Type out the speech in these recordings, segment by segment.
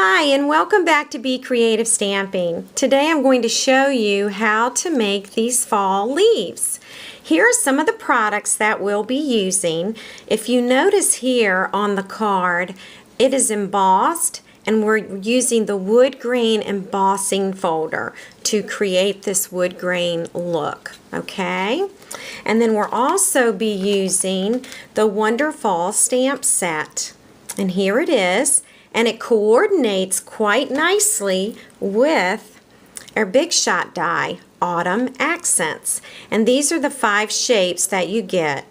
Hi, and welcome back to Be Creative Stamping. Today I'm going to show you how to make these fall leaves. Here are some of the products that we'll be using. If you notice here on the card, it is embossed, and we're using the Woodgrain Embossing Folder to create this wood grain look, okay? And then we'll also be using the Wonderfall stamp set. And here it is. And it coordinates quite nicely with our Big Shot die, Autumn Accents. And these are the 5 shapes that you get.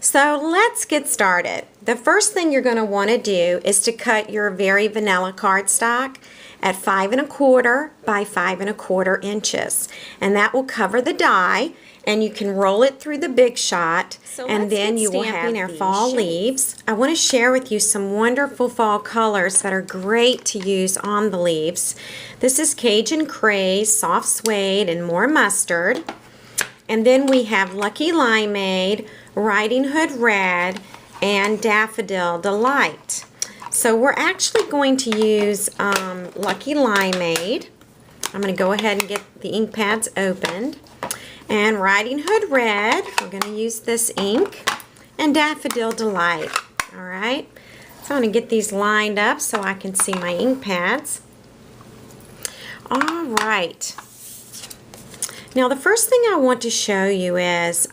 So let's get started. The first thing you're going to want to do is to cut your very vanilla cardstock at 5 1/4 by 5 1/4 inches. And that will cover the die, and you can roll it through the Big Shot, and then you will have our fall leaves. I want to share with you some wonderful fall colors that are great to use on the leaves. This is Cajun Craze, Soft Suede, and More Mustard. And then we have Lucky Limeade, Riding Hood Red, and Daffodil Delight. So we're actually going to use Lucky Limeade. I'm going to go ahead and get the ink pads opened. And Riding Hood Red, we're going to use this ink, and Daffodil Delight. Alright, so I'm going to get these lined up so I can see my ink pads. Alright, now the first thing I want to show you is,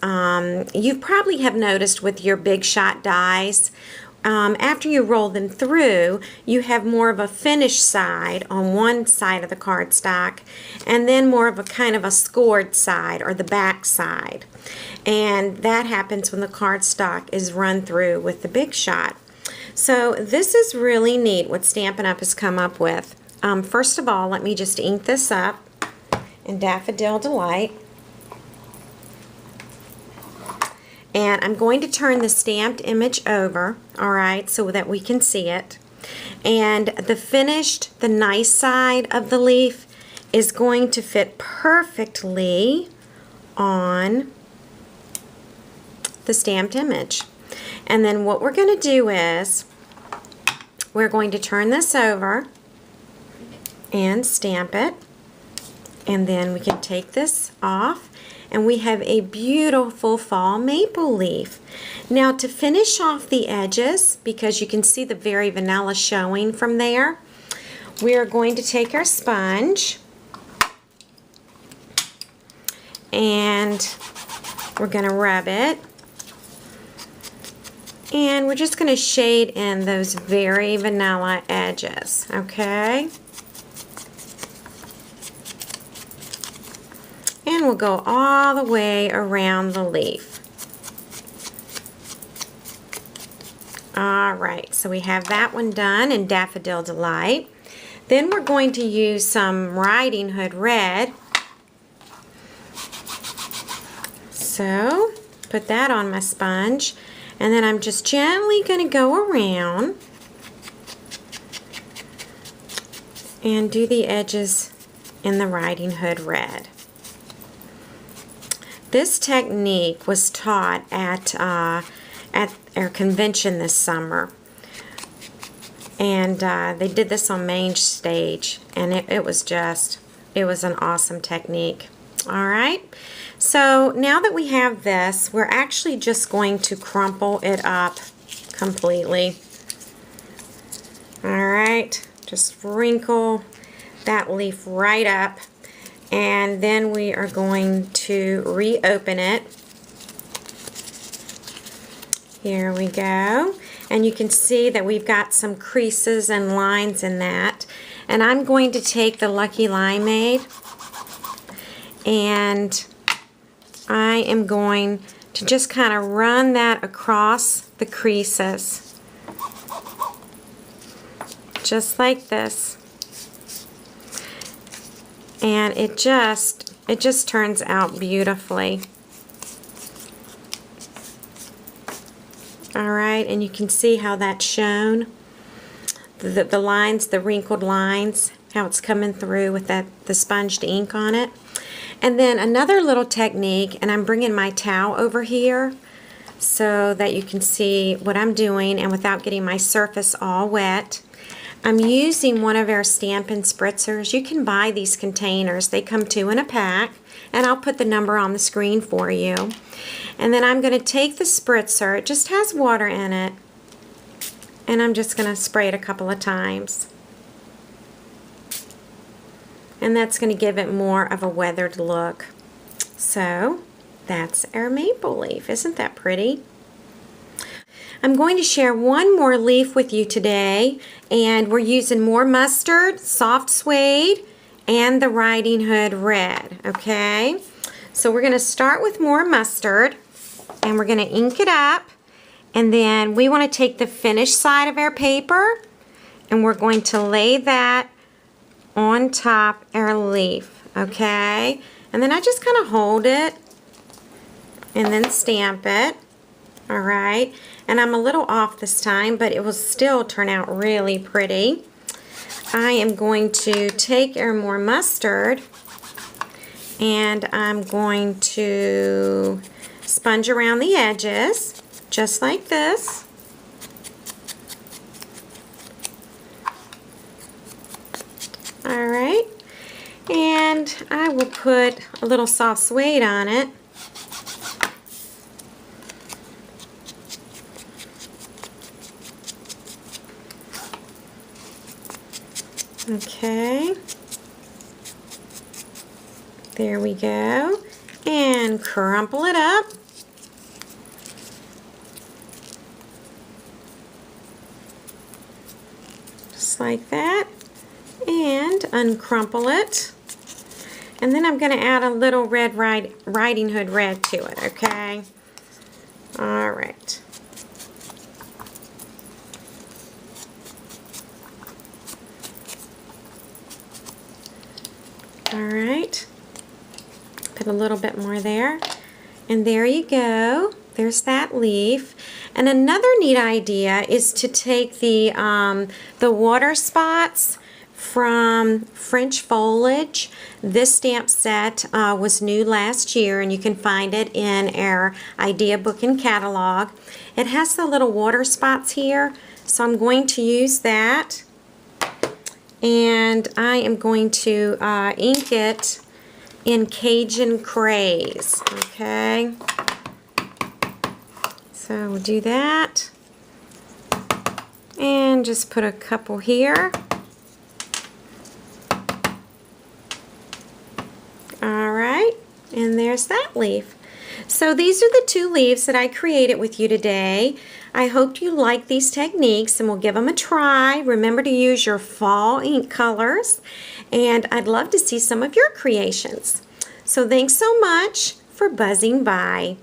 you probably have noticed with your Big Shot dies, after you roll them through, you have more of a finished side on one side of the cardstock, and then more of a kind of a scored side, or the back side. And that happens when the cardstock is run through with the Big Shot. So this is really neat what Stampin' Up! Has come up with. First of all, let me just ink this up in Daffodil Delight. And I'm going to turn the stamped image over, alright, so that we can see it. And the finished, the nice side of the leaf is going to fit perfectly on the stamped image. And then what we're going to do is, we're going to turn this over and stamp it. And then we can take this off. And we have a beautiful fall maple leaf. Now to finish off the edges, because you can see the very vanilla showing from there, we are going to take our sponge and we're going to rub it. And we're just going to shade in those very vanilla edges, okay? And we'll go all the way around the leaf. Alright, so we have that one done in Daffodil Delight. Then we're going to use some Riding Hood Red. So, put that on my sponge. And then I'm just gently going to go around and do the edges in the Riding Hood Red. This technique was taught at our convention this summer, and they did this on main stage, and it was an awesome technique. Alright, so now that we have this, we're actually just going to crumple it up completely. Alright, just wrinkle that leaf right up. And then we are going to reopen it. Here we go. And you can see that we've got some creases and lines in that. And I'm going to take the Lucky Limeade, and I am going to just kind of run that across the creases. Just like this. And it just turns out beautifully. Alright, and you can see how that's shown. The lines, the wrinkled lines, how it's coming through with the sponged ink on it. And then another little technique, and I'm bringing my towel over here so that you can see what I'm doing and without getting my surface all wet. I'm using one of our Stampin' Spritzers. You can buy these containers. They come 2 in a pack, and I'll put the number on the screen for you. And then I'm going to take the spritzer. It just has water in it, and I'm just going to spray it a couple of times. And that's going to give it more of a weathered look. So that's our maple leaf. Isn't that pretty? I'm going to share one more leaf with you today, and we're using more mustard, soft suede, and the Riding Hood red, okay? So we're going to start with more mustard, and we're going to ink it up, and then we want to take the finished side of our paper, and we're going to lay that on top our leaf, okay? And then I just kind of hold it and then stamp it, all right? And I'm a little off this time, but it will still turn out really pretty. I am going to take our more mustard, and I'm going to sponge around the edges, just like this. All right, and I will put a little soft suede on it. Okay, there we go, and crumple it up. Just like that, and uncrumple it. And then I'm going to add a little red Riding Hood red to it, okay? All right. Alright, put a little bit more there, and there you go. There's that leaf. And another neat idea is to take the water spots from French Foliage. This stamp set was new last year, and you can find it in our idea book and catalog. It has the little water spots here, so I'm going to use that. And I am going to ink it in Cajun Craze, okay? So we'll do that. And just put a couple here. All right, and there's that leaf. So these are the 2 leaves that I created with you today. I hope you like these techniques, and we'll give them a try. Remember to use your fall ink colors, and I'd love to see some of your creations. So thanks so much for buzzing by.